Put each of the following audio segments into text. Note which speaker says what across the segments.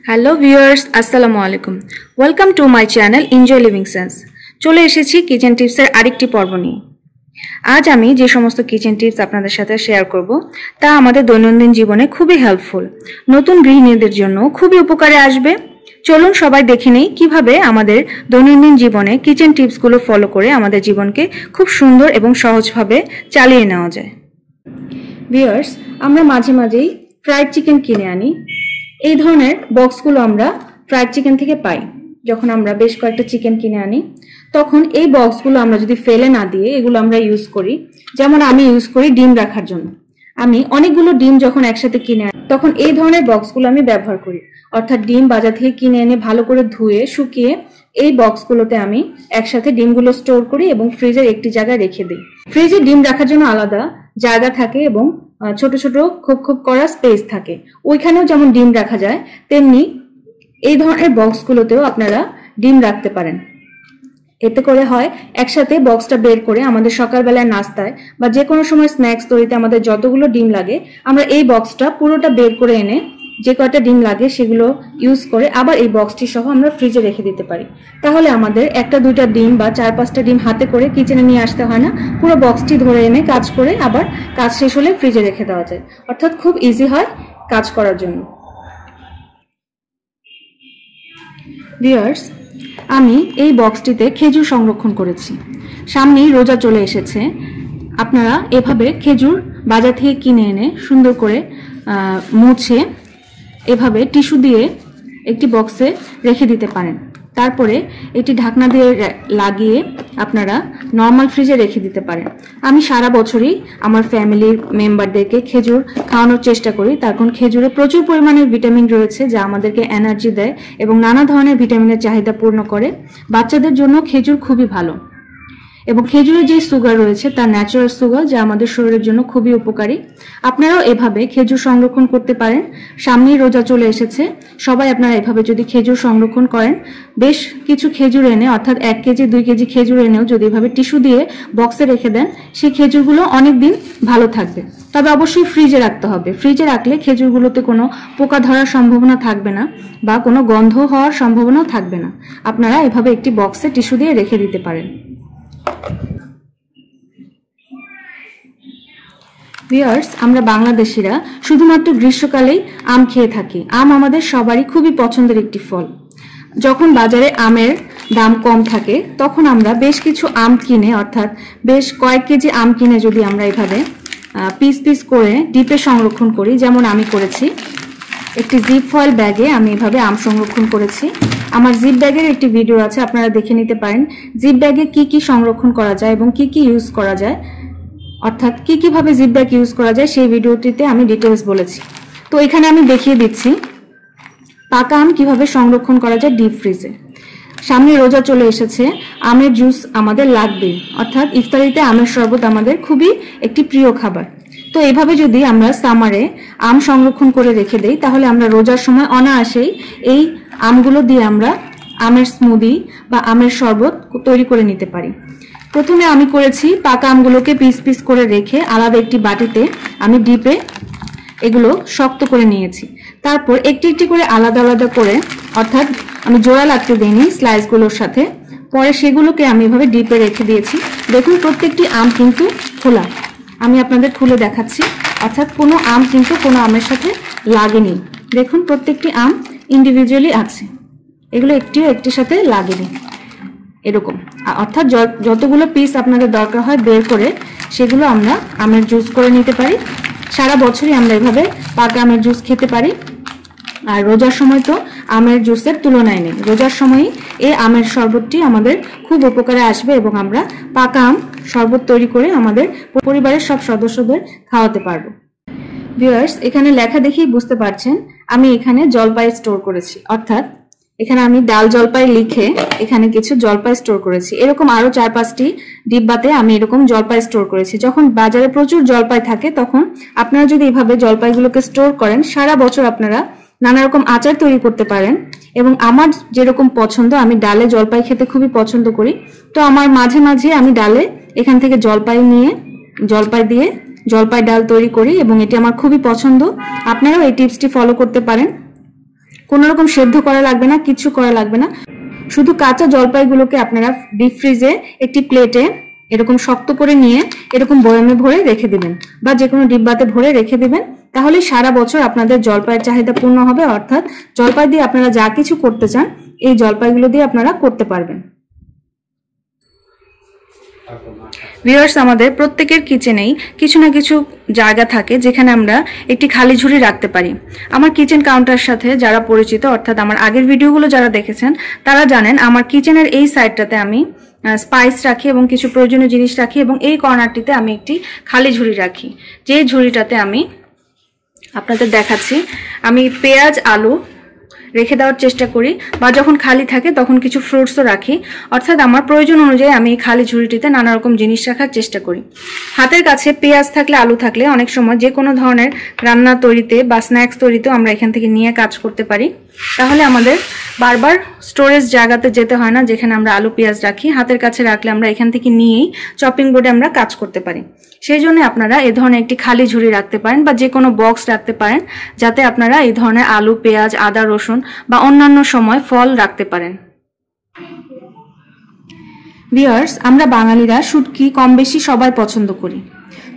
Speaker 1: Hello viewers, আসসালামু আলাইকুম। Welcome to my channel enjoy living sense. চলে এসেছি কিচেন টিপসের আরেকটি পর্ব নিয়ে। আজ আমি যে সমস্ত কিচেন টিপস আপনাদের সাথে শেয়ার করব তা আমাদের দৈনন্দিন জীবনে খুবই হেল্পফুল, নতুন গৃহিণীদের জন্য খুবই উপকারে আসবে। চলুন সবাই দেখে নেই কিভাবে আমাদের দৈনন্দিন জীবনে কিচেন টিপসগুলো ফলো করে আমাদের জীবনকে খুব সুন্দর এবং সহজভাবে চালিয়ে নেওয়া যায়। ভিউয়ার্স, আমরা মাঝে মাঝেই ফ্রাইড চিকেন কিনে আনি। এই ধরনের বক্সগুলো আমরা ফ্রাইড চিকেন থেকে পাই। যখন আমরা বেশ কয়েকটা চিকেন কিনে আনি তখন এই বক্সগুলো আমরা যদি ফেলে না দিয়ে এগুলো আমরা ইউজ করি। যেমন আমি ইউজ করি ডিম রাখার জন্য। আমি অনেকগুলো ডিম যখন একসাথে কিনে আনি তখন এই ধরনের বক্সগুলো আমি ব্যবহার করি। অর্থাৎ ডিম বাজার থেকে কিনে এনে ভালো করে ধুয়ে শুকিয়ে এই বক্সগুলোতে আমি একসাথে ডিমগুলো স্টোর করি এবং ফ্রিজের একটি জায়গায় রেখে দিই। ফ্রিজে ডিম রাখার জন্য আলাদা জায়গা থাকে এবং ছোট ছোট খোপ খোপ করা স্পেস থাকে। ওইখানেও যেমন ডিম রাখা যায় তেমনি এই ধরনের বক্সগুলোতেও আপনারা ডিম রাখতে পারেন। এতে করে হয় একসাথে বক্সটা বের করে আমাদের সকালবেলায় নাস্তায় বা যে কোনো সময় স্ন্যাক্স তৈরিতে আমাদের যতগুলো ডিম লাগে আমরা এই বক্সটা পুরোটা বের করে এনে যে কয়টা ডিম লাগে সেগুলো ইউজ করে আবার এই বক্সটি সহ আমরা ফ্রিজে রেখে দিতে পারি। তাহলে আমাদের একটা দুইটা ডিম বা 4-5টা ডিম হাতে করে কিচেনে নিয়ে আসতে হয় না। পুরো বক্সটি ধরে এনে কাজ করে আবার কাজ শেষ হলে ফ্রিজে রেখে দেওয়া যায়। অর্থাৎ খুব ইজি হয় কাজ করার জন্য। ভিউয়ার্স, আমি এই বক্সটিতে খেজুর সংরক্ষণ করেছি। সামনেই রোজা চলে এসেছে। আপনারা এভাবে খেজুর বাজার থেকে কিনে এনে সুন্দর করে মুছে এভাবে টিস্যু দিয়ে একটি বক্সে রেখে দিতে পারেন। তারপরে এটি ঢাকনা দিয়ে লাগিয়ে আপনারা নর্মাল ফ্রিজে রেখে দিতে পারেন। আমি সারা বছরই আমার ফ্যামিলির মেম্বারদেরকে খেজুর খাওয়ানোর চেষ্টা করি। তার কারণ খেজুরে প্রচুর পরিমাণে ভিটামিন রয়েছে যা আমাদেরকে এনার্জি দেয় এবং নানা ধরনের ভিটামিনের চাহিদা পূর্ণ করে। বাচ্চাদের জন্য খেজুর খুবই ভালো এবং খেজুরের যে সুগার রয়েছে তা ন্যাচারাল সুগার যা আমাদের শরীরের জন্য খুবই উপকারী। আপনারাও এভাবে খেজুর সংরক্ষণ করতে পারেন। সামনেই রোজা চলে এসেছে। সবাই আপনারা এভাবে যদি খেজুর সংরক্ষণ করেন, বেশ কিছু খেজুর এনে অর্থাৎ 1 কেজি 2 কেজি খেজুর এনেও যদি এভাবে টিস্যু দিয়ে বক্সে রেখে দেন সেই খেজুরগুলো অনেক দিন ভালো থাকবে। তবে অবশ্যই ফ্রিজে রাখতে হবে। ফ্রিজে রাখলে খেজুরগুলোতে কোনো পোকা ধরার সম্ভাবনা থাকবে না বা কোনো গন্ধ হওয়ার সম্ভাবনাও থাকবে না। আপনারা এভাবে একটি বক্সে টিস্যু দিয়ে রেখে দিতে পারেন। ভিউয়ার্স, আমরা বাংলাদেশিরা শুধুমাত্র গ্রীষ্মকালেই আম খেয়ে থাকি। আম আমাদের সবারই খুবই পছন্দের একটি ফল। যখন বাজারে আমের দাম কম থাকে তখন আমরা বেশ কিছু আম কিনে অর্থাৎ বেশ কয়েক কেজি আম কিনে যদি আমরা এভাবে পিস পিস করে ডিপে সংরক্ষণ করি, যেমন আমি করেছি। একটি জিপ ফয়েল ব্যাগে আমি এভাবে আম সংরক্ষণ করেছি। আমার জিপ ব্যাগের একটি ভিডিও আছে, আপনারা দেখে নিতে পারেন জিপ ব্যাগে কি কি সংরক্ষণ করা যায় এবং কি কি ইউজ করা যায়, অর্থাৎ কি কিভাবে জিপ ব্যাগ ইউজ করা যায় সেই ভিডিওটিতে আমি ডিটেলস বলেছি। তো এখানে আমি দেখিয়ে দিচ্ছি পাকা আম কিভাবে সংরক্ষণ করা যায় ডিপ ফ্রিজে। সামনে রোজা চলে এসেছে, আমের জুস আমাদের লাগবেই। অর্থাৎ ইফতারিতে আমের শরবত আমাদের খুবই একটি প্রিয় খাবার। তো এভাবে যদি আমরা সামারে আম সংরক্ষণ করে রেখে দেই তাহলে আমরা রোজার সময় অনায়াসেই এই আমগুলো দিয়ে আমরা আমের স্মুদি বা আমের শরবত তৈরি করে নিতে পারি। প্রথমে আমি করেছি পাকা আমগুলোকে পিস পিস করে রেখে আলাদা একটি বাটিতে আমি ডিপে এগুলো শক্ত করে নিয়েছি। তারপর একটি একটি করে আলাদা আলাদা করে, অর্থাৎ আমি জোড়া লাগতে দিইনি স্লাইসগুলোর সাথে, পরে সেগুলোকে আমি এভাবে ডিপে রেখে দিয়েছি। দেখুন প্রত্যেকটি আম কিন্তু খোলা। আমি আপনাদের খুলে দেখাচ্ছি, অর্থাৎ কোনো আম কিন্তু কোনো আমের সাথে লাগেনি। দেখুন প্রত্যেকটি আম ইন্ডিভিজুয়ালি আছে, এগুলো একটিও একটির সাথে লাগেনি। এরকম অর্থাৎ যতগুলো পিস আপনাদের দরকার হয় বের করে সেগুলো আমরা আমের জুস করে নিতে পারি। সারা বছরই আমরা এভাবে পাকা আমের জুস খেতে পারি। আর রোজার সময় তো আমের জুসের তুলনায় নেই। রোজার সময়ই এই আমের শরবতটি আমাদের খুব উপকারে আসবে এবং আমরা পাকা আম শরবত তৈরি করে আমাদের পরিবারের সব সদস্যদের খাওয়াতে পারবো। ভিউয়ার্স, এখানে লেখা দেখেই বুঝতে পারছেন আমি এখানে জলপাই স্টোর করেছি। অর্থাৎ এখানে আমি ডাল জলপাই লিখে এখানে কিছু জলপাই স্টোর করেছি। এরকম আরো 4-5টি ডিব্বাতে আমি এরকম জলপাই স্টোর করেছি। যখন বাজারে প্রচুর জলপাই থাকে তখন আপনারা যদি এভাবে জলপাইগুলোকে স্টোর করেন সারা বছর আপনারা নানা রকম আচার তৈরি করতে পারেন। এবং আমার যেরকম পছন্দ, আমি ডালে জলপাই খেতে খুবই পছন্দ করি। তো আমার মাঝে মাঝে আমি ডালে এখান থেকে জলপাই নিয়ে জলপাই দিয়ে জলপাই ডাল তৈরি করি এবং এটি আমার খুবই পছন্দ। আপনারাও এই টিপসটি ফলো করতে পারেন। কোনো রকম সেদ্ধ করা লাগবে না, কিছু করা লাগবে না। শুধু কাঁচা জলপাইগুলোকে আপনারা ডিপ ফ্রিজে একটি প্লেটে এরকম শক্ত করে নিয়ে এরকম বয়ামে ভরে রেখে দিবেন বা যে কোনো ডিব্বাতে ভরে রেখে দিবেন। তাহলে সারা বছর আপনাদের জলপাইয়ের চাহিদা পূর্ণ হবে, অর্থাৎ জলপাই দিয়ে আপনারা যা কিছু করতে চান এই জলপাইগুলো দিয়ে আপনারা করতে পারবেন। ভিউয়ার্স, আমাদের প্রত্যেকের কিচেনেই কিছু না কিছু জায়গা থাকে যেখানে আমরা একটি খালি ঝুড়ি রাখতে পারি। আমার কিচেন কাউন্টারের সাথে যারা পরিচিত, অর্থাৎ আমার আগের ভিডিওগুলো যারা দেখেছেন তারা জানেন আমার কিচেনের এই সাইডটাতে আমি স্পাইস রাখি এবং কিছু প্রয়োজনীয় জিনিস রাখি এবং এই কর্নারটিতে আমি একটি খালি ঝুড়ি রাখি, যে ঝুড়িটাতে আমি আপনাদের দেখাচ্ছি আমি পেঁয়াজ আলু রেখে দেওয়ার চেষ্টা করি, বা যখন খালি থাকে তখন কিছু ফ্রুটসও রাখি। অর্থাৎ আমার প্রয়োজন অনুযায়ী আমি এই খালি ঝুড়িটিতে নানা রকম জিনিস রাখার চেষ্টা করি। হাতের কাছে পেঁয়াজ থাকলে আলু থাকলে অনেক সময় যে কোনো ধরনের রান্না তৈরিতে বা স্ন্যাক্স তৈরিতেও আমরা এখান থেকে নিয়ে কাজ করতে পারি। তাহলে আমাদের বারবার স্টোরেজ জায়গাতে যেতে হয় না যেখানে আমরা আলু পেঁয়াজ রাখি। হাতের কাছে রাখলে আমরা এখান থেকে নিয়েই চপিং বোর্ডে আমরা কাজ করতে পারি। সেই জন্য আপনারা এই ধরনের একটি খালি ঝুড়ি রাখতে পারেন বা যে কোনো বক্স রাখতে পারেন, যাতে আপনারা এই ধরনের আলু পেঁয়াজ আদা রসুন বা অন্যান্য সময় ফল রাখতে পারেন। ভিউয়ার্স, আমরা বাঙালিরা শুটকি কম বেশি সবাই পছন্দ করি।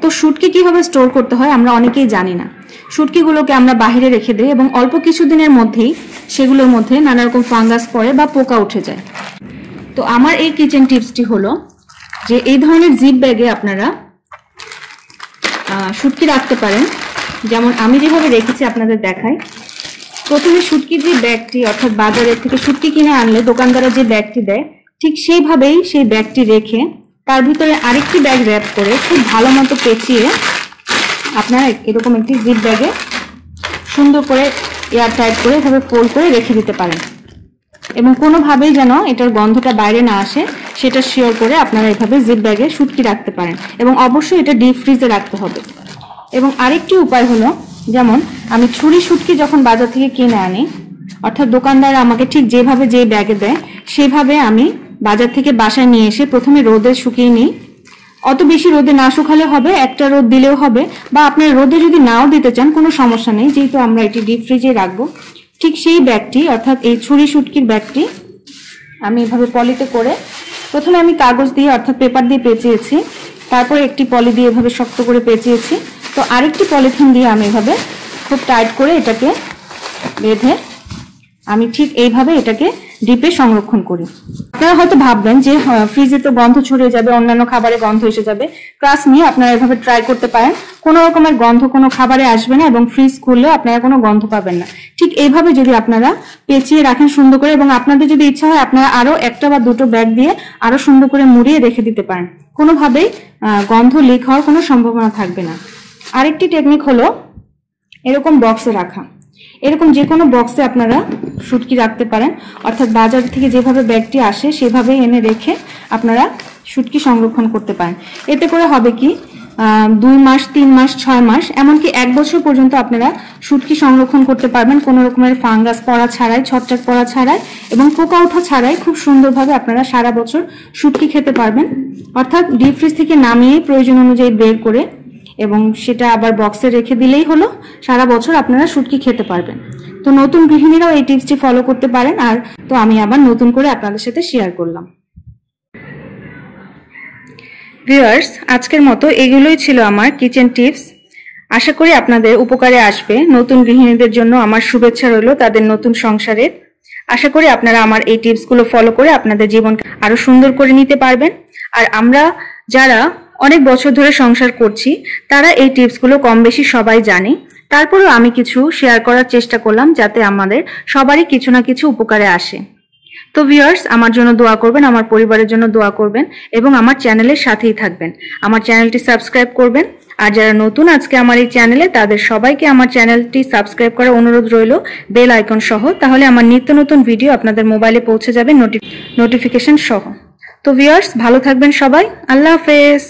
Speaker 1: তো শুটকি কিভাবে স্টোর করতে হয় আমরা অনেকেই জানি না। শুটকিগুলোকে আমরা বাইরে রেখে দিই এবং অল্প কিছুদিনের মধ্যেই সেগুলোর মধ্যে নানা রকম ফাঙ্গাস পড়ে বা পোকা উঠে যায়। তো আমার এই কিচেন টিপসটি হলো যে এই ধরনের জিপ ব্যাগে আপনারা শুটকি রাখতে পারেন। যেমন আমি যেভাবে রেখেছি আপনাদের দেখাই। প্রথমে শুটকির যে ব্যাগটি, অর্থাৎ বাজারের থেকে শুটকি কিনে আনলে দোকানদাররা যে ব্যাগটি দেয় ঠিক সেইভাবেই সেই ব্যাগটি রেখে তার ভিতরে আরেকটি ব্যাগ র্যাপ করে খুব ভালো মতো পেঁচিয়ে আপনারা এরকম একটি জিপ ব্যাগে সুন্দর করে এয়ার টাইট করে এভাবে ফোল্ড করে রেখে দিতে পারেন এবং কোনোভাবেই যেন এটার গন্ধটা বাইরে না আসে সেটা শিওর করে আপনারা এভাবে জিপ ব্যাগে শুটকি রাখতে পারেন এবং অবশ্যই এটা ডিপ ফ্রিজে রাখতে হবে। এবং আরেকটি উপায় হলো, যেমন আমি ছুরি শুটকি যখন বাজার থেকে কিনে আনি, অর্থাৎ দোকানদার আমাকে ঠিক যেভাবে যে ব্যাগে দেয় সেভাবে আমি বাজার থেকে বাসায় নিয়ে এসে প্রথমে রোদে শুকিয়ে নিই। অত বেশি রোদে না শুকালে হবে, একটা রোদ দিলেও হবে, বা আপনার রোদে যদি নাও দিতে চান কোনো সমস্যা নেই, যেহেতু আমরা এটি ডিপ ফ্রিজে রাখবো। ঠিক সেই ব্যাগটি, অর্থাৎ এই ছুরি শুটকির ব্যাগটি আমি এভাবে পলিতে করে প্রথমে আমি কাগজ দিয়ে অর্থাৎ পেপার দিয়ে পেঁচিয়েছি, তারপর একটি পলি দিয়ে এভাবে শক্ত করে পেঁচিয়েছি। তো আরেকটি পলিথিন দিয়ে আমি এভাবে খুব টাইট করে এটাকে বেঁধে আমি ঠিক এইভাবে এটাকে ডিপে সংরক্ষণ করি। আপনারা হয়তো ভাববেন যে ফ্রিজে তো গন্ধ ছড়িয়ে যাবে, অন্যান্য খাবারে গন্ধ এসে যাবে। ট্রাস্ট মি, আপনারা এভাবে ট্রাই করতে পারেন, কোনো রকমের গন্ধ কোনো খাবারে আসবে না এবং ফ্রিজ খুললে আপনারা কোনো গন্ধ পাবেন না। ঠিক এইভাবে যদি আপনারা পেঁচিয়ে রাখেন সুন্দর করে, এবং আপনাদের যদি ইচ্ছা হয় আপনারা আরো একটা বা দুটো ব্যাগ দিয়ে আরো সুন্দর করে মুড়িয়ে রেখে দিতে পারেন, কোনোভাবেই গন্ধ লিক হওয়ার কোনো সম্ভাবনা থাকবে না। আরেকটি টেকনিক হলো এরকম বক্সে রাখা। এরকম যে কোনো বক্সে আপনারা শুটকি রাখতে পারেন, অর্থাৎ বাজার থেকে যেভাবে ব্যাগটি আসে সেভাবেই এনে রেখে আপনারা শুটকি সংরক্ষণ করতে পারেন। এতে করে হবে কি 2 মাস 3 মাস 6 মাস এমনকি 1 বছর পর্যন্ত আপনারা শুটকি সংরক্ষণ করতে পারবেন, কোনো রকমের ফাঙ্গাস পড়া ছাড়াই, ছত্রাক পড়া ছাড়াই এবং পোকা ওঠা ছাড়াই খুব সুন্দরভাবে আপনারা সারা বছর শুটকি খেতে পারবেন। অর্থাৎ ডিপ ফ্রিজ থেকে নামিয়ে প্রয়োজন অনুযায়ী বের করে এবং সেটা আবার বক্সে রেখে দিলেই হলো, সারা বছর আপনারা শুটকি খেতে পারবেন। তো নতুন গৃহিণীরাও এই টিপসটি ফলো করতে পারেন। আর তো আমি আবার নতুন করে আপনাদের সাথে শেয়ার করলাম। ভিউয়ার্স, আজকের মতো এগুলোই ছিল আমার কিচেন টিপস। আশা করি আপনাদের উপকারে আসবে। নতুন গৃহিণীদের জন্য আমার শুভেচ্ছা রইল তাদের নতুন সংসারের। আশা করি আপনারা আমার এই টিপসগুলো ফলো করে আপনাদের জীবনকে আরো সুন্দর করে নিতে পারবেন। আর আমরা যারা অনেক বছর ধরে সংসার করছি তারা এই টিপসগুলো কম বেশি সবাই জানে, তারপরেও আমি কিছু শেয়ার করার চেষ্টা করলাম যাতে আমাদের সবারই কিছু না কিছু উপকারে আসে। তো ভিউয়ার্স, আমার জন্য দোয়া করবেন, আমার পরিবারের জন্য দোয়া করবেন এবং আমার চ্যানেলের সাথেই থাকবেন। আমার চ্যানেলটি সাবস্ক্রাইব করবেন। আর যারা নতুন আজকে আমার এই চ্যানেলে তাদের সবাইকে আমার চ্যানেলটি সাবস্ক্রাইব করার অনুরোধ রইল, বেল আইকন সহ। তাহলে আমার নিত্য নতুন ভিডিও আপনাদের মোবাইলে পৌঁছে যাবে নোটিফিকেশন সহ। তো ভিউয়ার্স, ভালো থাকবেন সবাই। আল্লাহ হাফেজ।